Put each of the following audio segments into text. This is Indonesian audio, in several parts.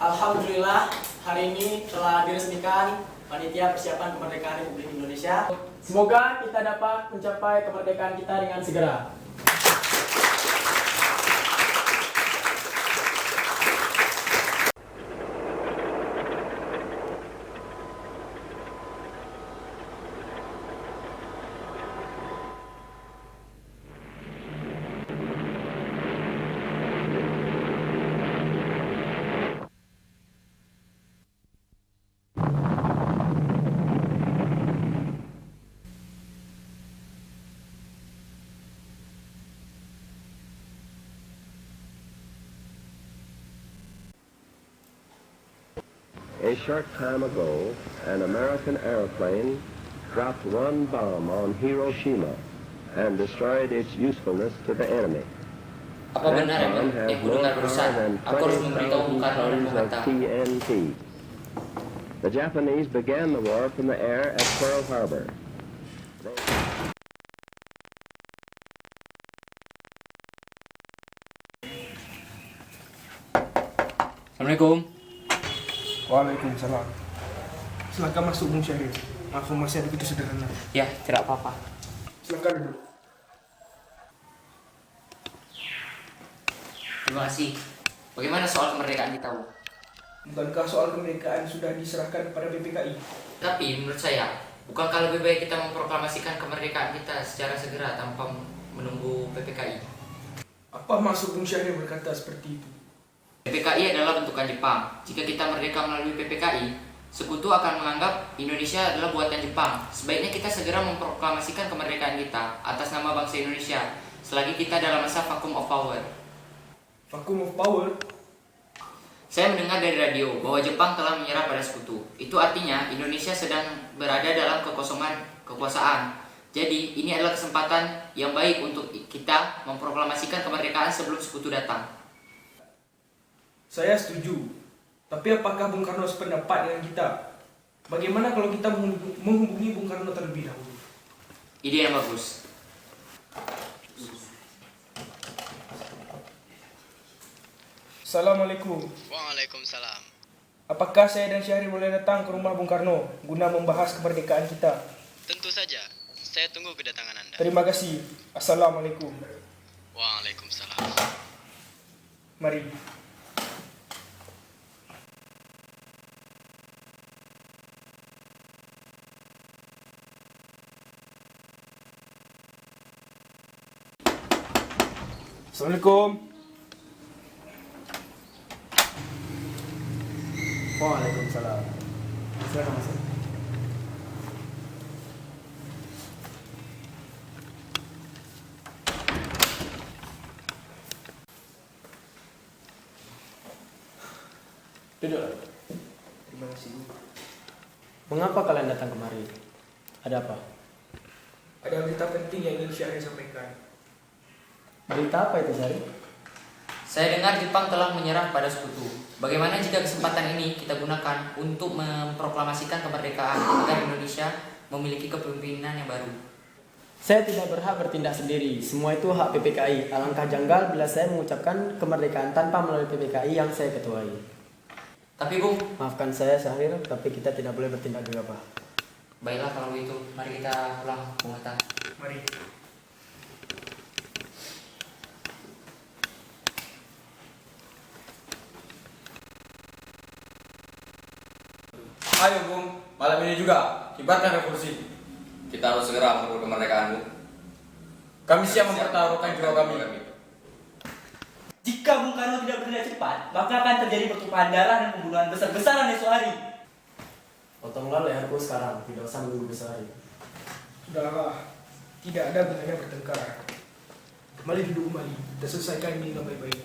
Alhamdulillah, hari ini telah diresmikan Panitia Persiapan Kemerdekaan Republik Indonesia. Semoga kita dapat mencapai kemerdekaan kita dengan segera. A short time ago, an American airplane dropped one bomb on Hiroshima and destroyed its usefulness to the enemy. Apa That benar ya, bomb Bang? has Yang more kudengar power barusan. than Aku harus memberitahu 20,000 Bung Karno dan tons Bung of Hatta. TNT. The Japanese began the war from the air at Pearl Harbor. Assalamualaikum. Waalaikumsalam. Silakan masuk Bung Syahrir. Maaf masih ada begitu sederhana. Ya, tidak apa-apa. Silakan duduk. Terima kasih. Bagaimana soal kemerdekaan kita, Bu? Bukankah soal kemerdekaan sudah diserahkan kepada PPKI? Tapi menurut saya, bukankah lebih baik kita memproklamasikan kemerdekaan kita secara segera tanpa menunggu PPKI? Apa maksud Bung Syahrir berkata seperti itu? PPKI adalah bentukan Jepang. Jika kita merdeka melalui PPKI, sekutu akan menganggap Indonesia adalah buatan Jepang. Sebaiknya kita segera memproklamasikan kemerdekaan kita atas nama bangsa Indonesia selagi kita dalam masa vacuum of power. Vacuum of power? Saya mendengar dari radio bahwa Jepang telah menyerah pada sekutu. Itu artinya Indonesia sedang berada dalam kekosongan kekuasaan. Jadi ini adalah kesempatan yang baik untuk kita memproklamasikan kemerdekaan sebelum sekutu datang. Saya setuju. Tapi apakah Bung Karno sependapat dengan kita? Bagaimana kalau kita menghubungi Bung Karno terlebih dahulu? Ide yang bagus. Assalamualaikum. Waalaikumsalam. Apakah saya dan Syahrir boleh datang ke rumah Bung Karno guna membahas kemerdekaan kita? Tentu saja. Saya tunggu kedatangan Anda. Terima kasih. Assalamualaikum. Waalaikumsalam. Mari. Assalamualaikum. Waalaikumsalam. Silakan masuk. Duduk. Terima kasih. Mengapa kalian datang kemari? Ada apa? Ada berita penting yang ingin Syahrir sampaikan. Berita apa itu, Syahrir? Saya dengar Jepang telah menyerah pada sekutu. Bagaimana jika kesempatan ini kita gunakan untuk memproklamasikan kemerdekaan agar Indonesia memiliki kepemimpinan yang baru? Saya tidak berhak bertindak sendiri. Semua itu hak PPKI. Alangkah janggal bila saya mengucapkan kemerdekaan tanpa melalui PPKI yang saya ketuai. Tapi Bung, Maafkan saya, Syahrir, tapi kita tidak boleh bertindak gegabah. baiklah kalau begitu. Mari kita pulang, Bung Hatta. Mari. Ayo Bung, malam ini juga kibarkan revolusi. Kita harus segera merebut kemerdekaan, Bu. Kami siap mempertaruhkan jiwa kami. Jika Bung Karno tidak bertindak cepat, maka akan terjadi pertumpahan darah dan pembunuhan besar-besaran esok hari. Potonglah leherku sekarang, tidak usah menunggu besok hari. Sudahlah, tidak ada gunanya bertengkar. Kembali duduk kembali, kita selesaikan ini dengan baik-baik.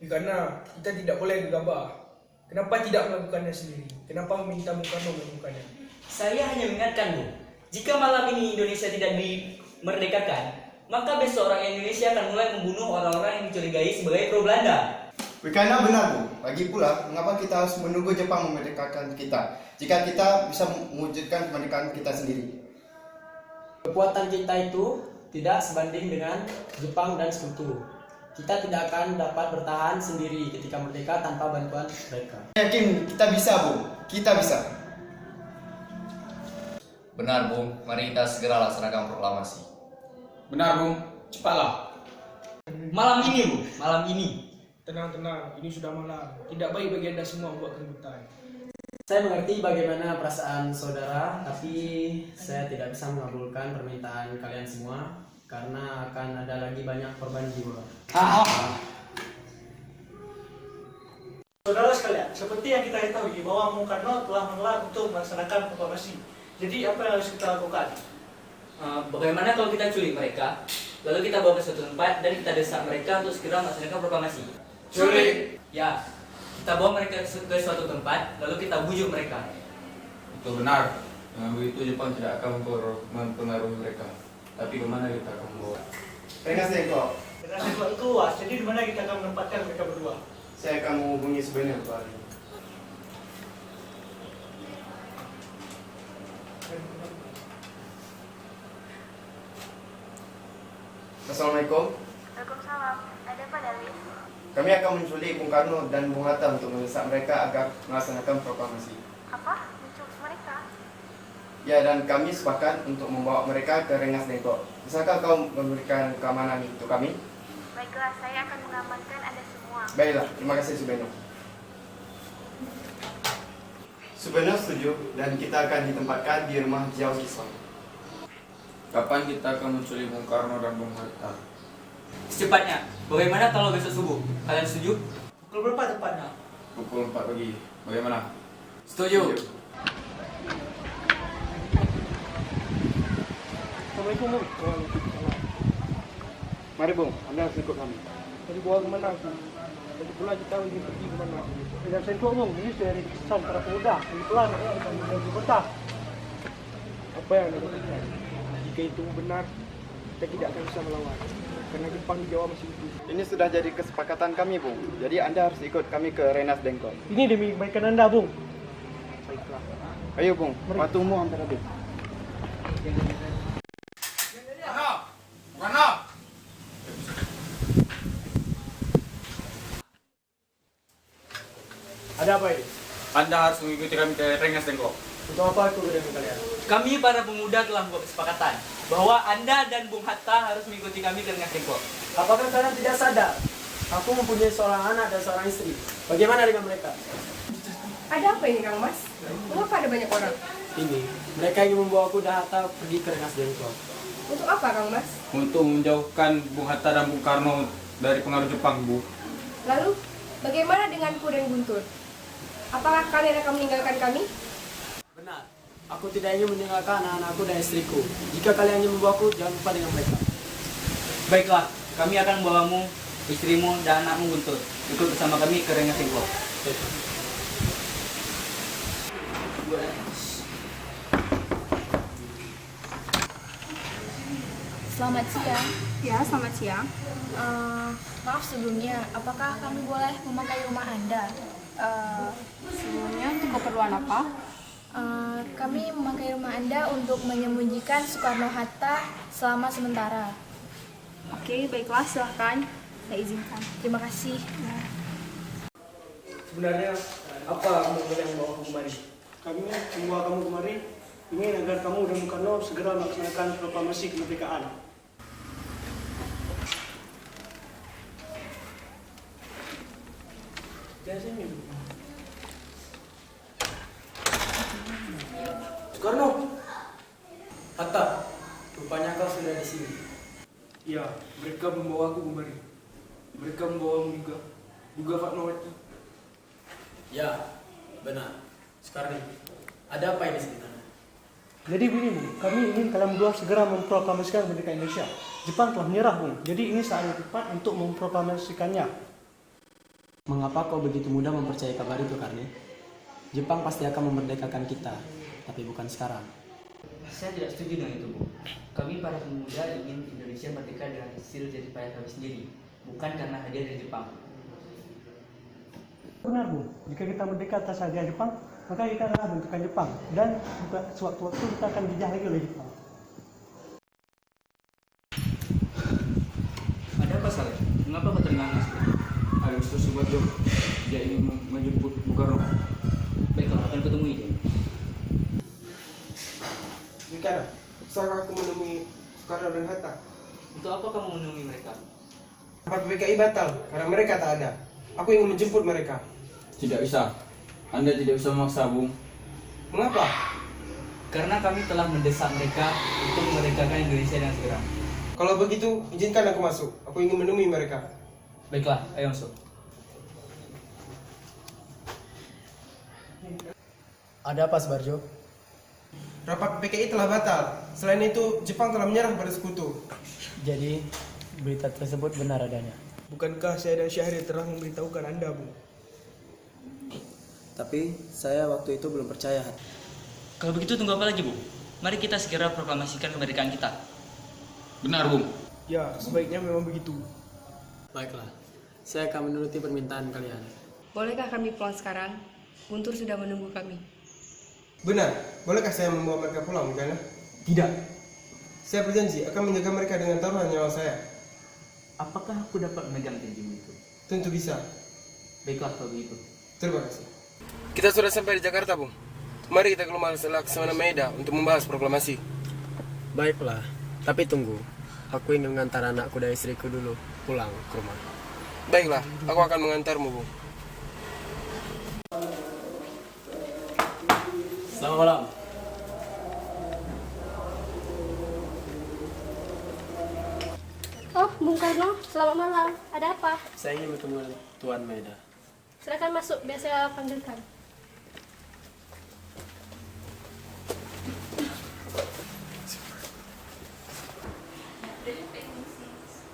Karena kita tidak boleh gegabah. Kenapa tidak melakukannya sendiri? Kenapa meminta Bung Karno melakukannya? Saya hanya mengingatkan Bung, jika malam ini Indonesia tidak dimerdekakan, maka besok orang Indonesia akan mulai membunuh orang-orang yang dicurigai sebagai pro Belanda. Karena benar, Bu. Lagi pula, mengapa kita harus menunggu Jepang memerdekakan kita jika kita bisa mewujudkan kemerdekaan kita sendiri? Kekuatan kita itu tidak sebanding dengan Jepang dan sekutu. Kita tidak akan dapat bertahan sendiri ketika merdeka tanpa bantuan mereka. Yakin kita bisa, Bung. Kita bisa. Benar, Bung. Mari kita segera laksanakan proklamasi. Benar, Bung. Cepatlah. Malam ini, Bu. Malam ini. Tenang, ini sudah malam. Tidak baik bagi Anda semua membuat keributan. Saya mengerti bagaimana perasaan saudara, tapi saya tidak bisa mengabulkan permintaan kalian semua karena akan ada lagi banyak korban jiwa. Saudara sekalian, seperti yang kita ketahui bahwa Bung Karno telah menolak untuk melaksanakan proklamasi. Jadi apa yang harus kita lakukan? Bagaimana kalau kita culik mereka, lalu kita bawa ke suatu tempat dan kita desak mereka untuk segera melaksanakan proklamasi? Culik? Ya, kita bawa mereka ke suatu tempat, lalu kita bujuk mereka. Itu benar. Dengan begitu Jepang tidak akan mempengaruhi mereka. Tapi kemana kita akan membawa? Rengas Dengklok. Dengan sebuah itu luas, jadi di mana kita akan menempatkan mereka berdua? Saya akan menghubungi Subeno, Pak. Assalamualaikum. Waalaikumsalam. Ada apa, Darwin? Kami akan menculik Bung Karno dan Bung Hatta untuk mendesak mereka agar melaksanakan proklamasi. Apa? Menculik mereka? Ya, dan kami sepakat untuk membawa mereka ke Rengas Dengklok. Bisakah kau memberikan keamanan untuk kami? Baiklah, saya akan mengamankan Anda semua. Baiklah, terima kasih Subeno. Subeno setuju dan kita akan ditempatkan di rumah Jiao Kisong. Kapan kita akan menculik Bung Karno dan Bung Hatta? Secepatnya. Bagaimana kalau besok subuh? Kalian setuju? Pukul berapa tepatnya? Pukul 4 pagi. Bagaimana? Setuju. Assalamualaikum, Bung. Mari Bung, Anda harus ikut kami. Jadi bawa kemana, Bung? Jadi pula kita ingin pergi kemana? Tidak sentuh, Bung. Ini dari kesan para pemuda. Jadi pula mereka akan menjadi kota. Apa yang Anda lakukan? Jika itu benar, kita tidak akan bisa melawan. Karena Jepang di Jawa masih utuh. Ini sudah jadi kesepakatan kami, Bung. Jadi Anda harus ikut kami ke Rengas Dengklok. Ini demi kebaikan Anda, Bung. Baiklah. Ayo, Bung. Waktumu hampir habis. Karno! Ada apa ini? Anda harus mengikuti kami ke Rengas Dengklok. Untuk apa aku dengan kalian? Kami para pemuda telah membuat kesepakatan bahwa Anda dan Bung Hatta harus mengikuti kami ke Rengas Dengklok. Apakah kalian tidak sadar? Aku mempunyai seorang anak dan seorang istri. Bagaimana dengan mereka? Ada apa ini, Kang Mas? Mengapa ada banyak orang? Ini, mereka ingin membawa aku dan Hatta pergi ke Rengas Dengklok. Untuk apa, Kang Mas? Untuk menjauhkan Bung Hatta dan Bung Karno dari pengaruh Jepang, Bu. Lalu, bagaimana denganku dan Guntur? Apakah kalian akan meninggalkan kami? Benar. Aku tidak ingin meninggalkan anak-anakku dan istriku. Jika kalian ingin membawaku, jangan lupa dengan mereka. Baiklah, kami akan membawamu, istrimu, dan anakmu Guntur ikut bersama kami ke Rengas Dengklok. Selamat siang. Ya, selamat siang. Maaf sebelumnya, apakah kami boleh memakai rumah Anda? Sebelumnya untuk keperluan apa? Kami memakai rumah Anda untuk menyembunyikan Soekarno-Hatta selama sementara. Oke, baiklah, silahkan. Saya izinkan. Terima kasih. Sebenarnya, apa kamu yang membawa aku kemari? Kami membawa kamu kemari ingin agar kamu dan Bung Karno segera melaksanakan proklamasi kemerdekaan. Soekarno, Hatta, rupanya kau sudah di sini. Ya, mereka membawa aku kemari. Mereka membawamu juga Fatmawati. Ya, benar. Sekarang, ada apa ini sebenarnya? Jadi begini, Bung. Kami ingin kalian berdua segera memproklamasikan kemerdekaan Indonesia. Jepang telah menyerah, Bung. Jadi ini saat yang tepat untuk memproklamasikannya. Mengapa kau begitu mudah mempercayai kabar itu, Karni? Jepang pasti akan memerdekakan kita, tapi bukan sekarang. Saya tidak setuju dengan itu, Bu. Kami para pemuda ingin Indonesia merdeka dengan hasil jerih payah kami sendiri, bukan karena hadiah dari Jepang. Benar, Bung. Jika kita merdeka atas hadiah Jepang, maka kita adalah bentukan Jepang. Dan juga sewaktu-waktu kita akan dijajah lagi oleh Jepang. Ada apa, Saleh? Mengapa kau Agustus Subarjo. Dia ingin menjemput Bung Karno. Baiklah, akan kutemui dia. Bagaimana? Saya aku menemui Soekarno dan Hatta. Untuk apa kamu menemui mereka? Rapat PKI batal karena mereka tak ada. Aku ingin menjemput mereka. Tidak bisa. Anda tidak bisa memaksa, Bung. Mengapa? Karena kami telah mendesak mereka untuk memerdekakan Indonesia dengan segera. Kalau begitu, izinkan aku masuk. Aku ingin menemui mereka. Baiklah, ayo masuk. Ada apa, Subarjo? Rapat PKI telah batal. Selain itu, Jepang telah menyerah pada sekutu. Jadi, berita tersebut benar adanya. Bukankah saya dan Syahrir telah memberitahukan Anda, Bu? Tapi, saya waktu itu belum percaya. Kalau begitu tunggu apa lagi, Bu? Mari kita segera proklamasikan kemerdekaan kita. Benar, Bung. Ya, sebaiknya memang begitu. Baiklah, saya akan menuruti permintaan kalian. Bolehkah kami pulang sekarang? Guntur sudah menunggu kami. Benar. Bolehkah saya membawa mereka pulang, Gana? Tidak. Saya berjanji akan menjaga mereka dengan taruhan nyawa saya. Apakah aku dapat memegang janjimu itu? Tentu bisa. Baiklah kalau begitu. Terima kasih. Kita sudah sampai di Jakarta, Bung. Mari kita ke rumah Laksamana Maeda untuk membahas proklamasi. Baiklah, tapi tunggu. Aku ingin mengantar anakku dan istriku dulu pulang ke rumah. Baiklah, aku akan mengantarmu, Bung. Selamat malam. Oh, Bung Karno, selamat malam. Ada apa? Saya ingin bertemu Tuan Maeda. Silakan masuk, biar saya panggilkan.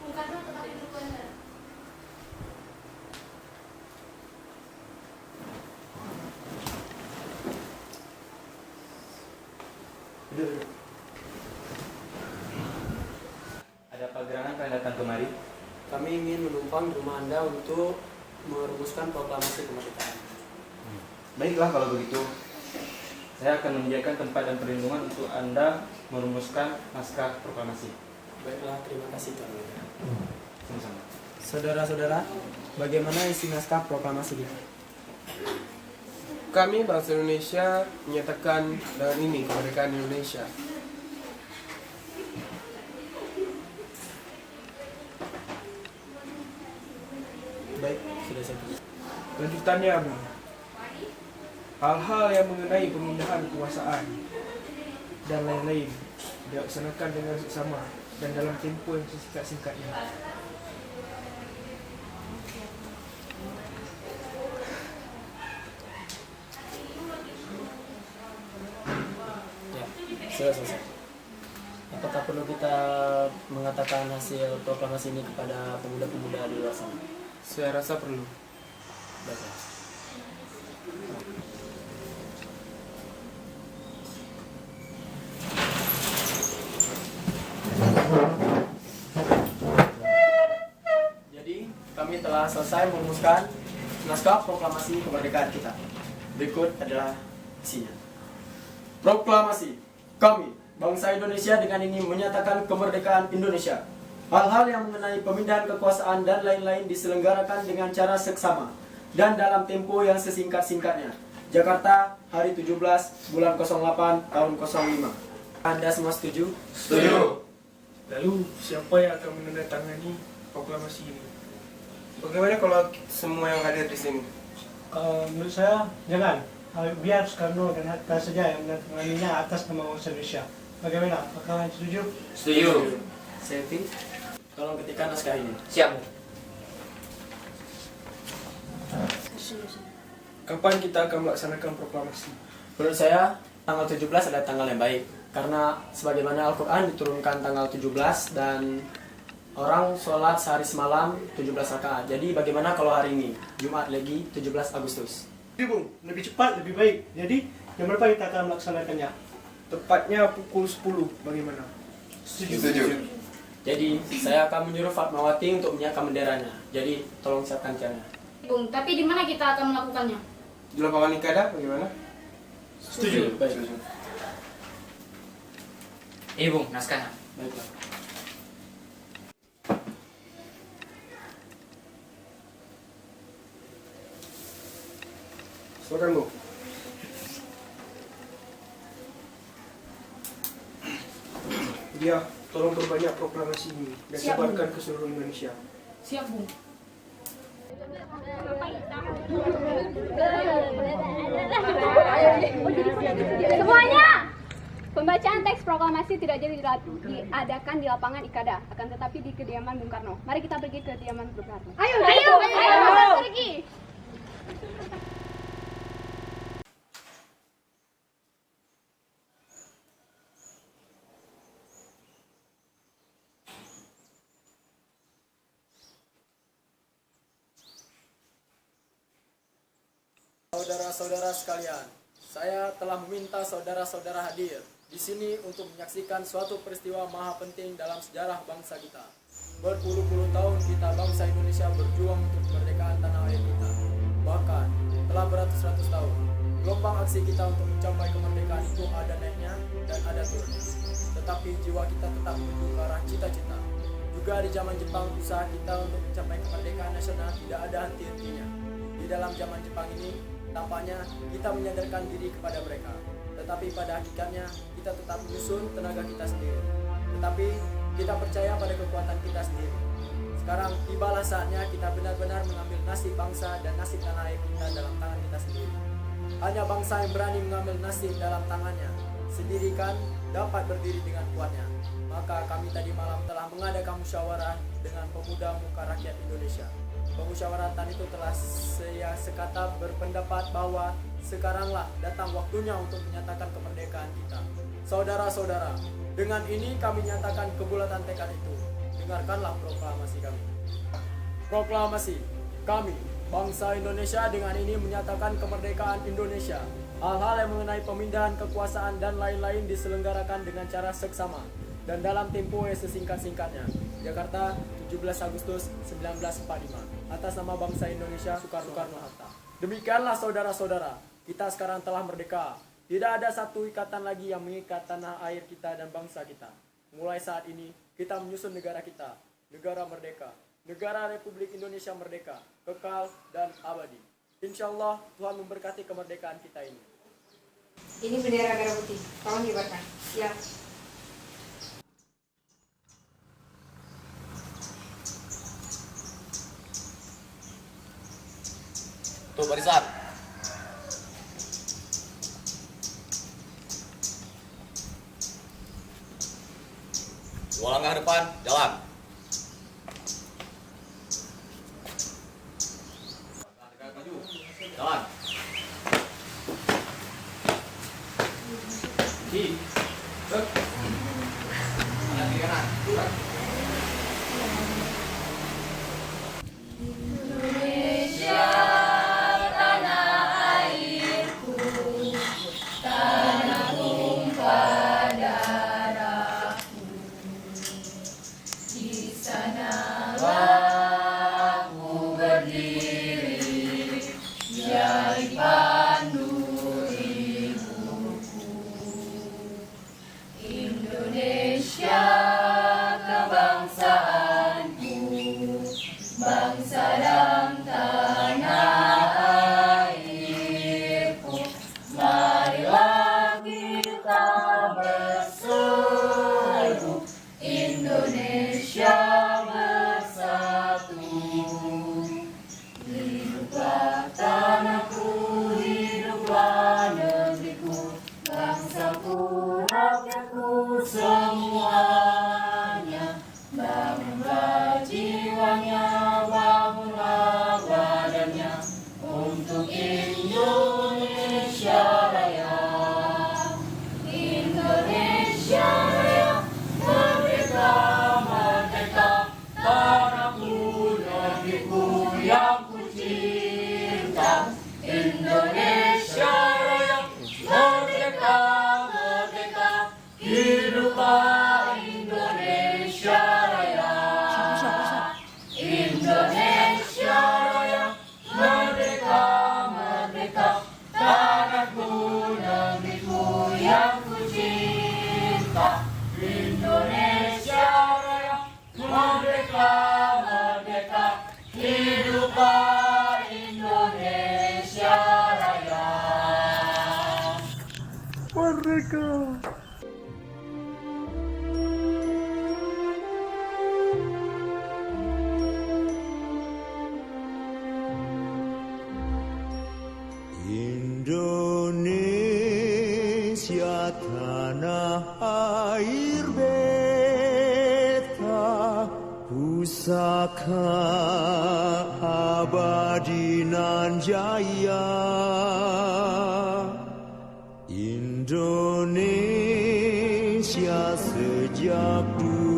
Bung Karno, tempat duduk Anda. Ada apa gerangan kalian datang kemari? Kami ingin menumpang di rumah Anda untuk merumuskan proklamasi kemerdekaan. Baiklah kalau begitu. Saya akan menyediakan tempat dan perlindungan untuk Anda merumuskan naskah proklamasi. Baiklah, terima kasih Tuan Maeda. Sama-sama. Saudara-saudara, bagaimana isi naskah proklamasi kita? Kami bangsa Indonesia menyatakan dengan ini kemerdekaan Indonesia. Baik, sudah sampai. Lanjutannya, Bung. Hal-hal yang mengenai pemindahan kekuasaan dan lain-lain dilaksanakan dengan seksama dan dalam tempo yang sesingkat-singkatnya. Ya, sudah selesai. Apakah perlu kita mengatakan hasil proklamasi ini kepada pemuda-pemuda di luar sana? Saya rasa perlu. Baiklah. Jadi, kami telah selesai merumuskan naskah proklamasi kemerdekaan kita. Berikut adalah isinya. Proklamasi. Kami, bangsa Indonesia dengan ini menyatakan kemerdekaan Indonesia. Hal-hal yang mengenai pemindahan kekuasaan dan lain-lain diselenggarakan dengan cara seksama dan dalam tempo yang sesingkat-singkatnya. Jakarta, hari 17 bulan 08 tahun 05. Anda semua setuju? Setuju. Lalu, siapa yang akan menandatangani proklamasi ini? Bagaimana kalau semua yang hadir di sini? Menurut saya, jangan. Biar Soekarno dan Hatta saja yang menandatanganinya atas nama bangsa Indonesia. Bagaimana? Apakah kalian setuju? Setuju. Selfie, tolong ketikkan naskah ini. Siap. Kapan kita akan melaksanakan proklamasi? Menurut saya, tanggal 17 adalah tanggal yang baik. Karena sebagaimana Al-Quran diturunkan tanggal 17 dan orang sholat sehari semalam 17 rakaat. Jadi bagaimana kalau hari ini, Jumat lagi 17 Agustus? Jadi Bung, lebih cepat, lebih baik. Jadi, jam berapa kita akan melaksanakannya? Tepatnya pukul 10, bagaimana? Setuju. Jadi, saya akan menyuruh Fatmawati untuk menyiapkan benderanya. Jadi, tolong siapkan tiangnya. Bung, tapi di mana kita akan melakukannya? Di lapangan Nikada, bagaimana? Setuju. Baik. Bung, naskahnya. Baiklah. Silakan Bu. Dia tolong perbanyak proklamasi ini dan Siap, Bu. sebarkan ke seluruh Indonesia. Siap, Bung. Semuanya! Pembacaan teks proklamasi tidak jadi diadakan di lapangan Ikada, akan tetapi di kediaman Bung Karno. Mari kita pergi ke kediaman Bung Karno. Ayo, pergi! Saudara-saudara sekalian, saya telah meminta saudara-saudara hadir di sini untuk menyaksikan suatu peristiwa maha penting dalam sejarah bangsa kita. Berpuluh-puluh tahun kita bangsa Indonesia berjuang untuk kemerdekaan tanah air kita. Bahkan telah beratus-ratus tahun, gelombang aksi kita untuk mencapai kemerdekaan itu ada naiknya dan ada turunnya. Tetapi jiwa kita tetap menuju ke arah cita-cita. Juga di zaman Jepang, usaha kita untuk mencapai kemerdekaan nasional tidak ada henti-hentinya. Di dalam zaman Jepang ini, tampaknya kita menyadarkan diri kepada mereka. Tetapi pada hakikatnya, kita tetap menyusun tenaga kita sendiri. Tetapi kita percaya pada kekuatan kita sendiri. Sekarang tibalah saatnya kita benar-benar mengambil nasib bangsa dan nasib tanah air kita dalam tangan kita sendiri. Hanya bangsa yang berani mengambil nasib dalam tangannya sendiri kan dapat berdiri dengan kuatnya. Maka kami tadi malam telah mengadakan musyawarah dengan pemuda muka rakyat Indonesia. Pemusyawaratan itu telah sekata berpendapat bahwa sekaranglah datang waktunya untuk menyatakan kemerdekaan kita. Saudara-saudara, dengan ini kami nyatakan kebulatan tekad itu. Dengarkanlah proklamasi kami. Proklamasi kami, bangsa Indonesia, dengan ini menyatakan kemerdekaan Indonesia. Hal-hal yang mengenai pemindahan kekuasaan dan lain-lain diselenggarakan dengan cara seksama dan dalam tempo yang sesingkat-singkatnya. Jakarta, 17 Agustus 1945. Atas nama bangsa Indonesia, Soekarno-Hatta. Demikianlah saudara-saudara, kita sekarang telah merdeka. Tidak ada satu ikatan lagi yang mengikat tanah air kita dan bangsa kita. Mulai saat ini, kita menyusun negara kita, negara merdeka, negara Republik Indonesia merdeka, kekal dan abadi. Insya Allah Tuhan memberkati kemerdekaan kita ini. Ini bendera merah putih. Tolong kibarkan. Siap. Tuh barisan. Dua langkah depan, jalan. Jalan. Di. Kanan kiri kanan. Merdeka! Indonesia tanah air beta, pusaka abadi nan jaya. Indonesia sejak dulu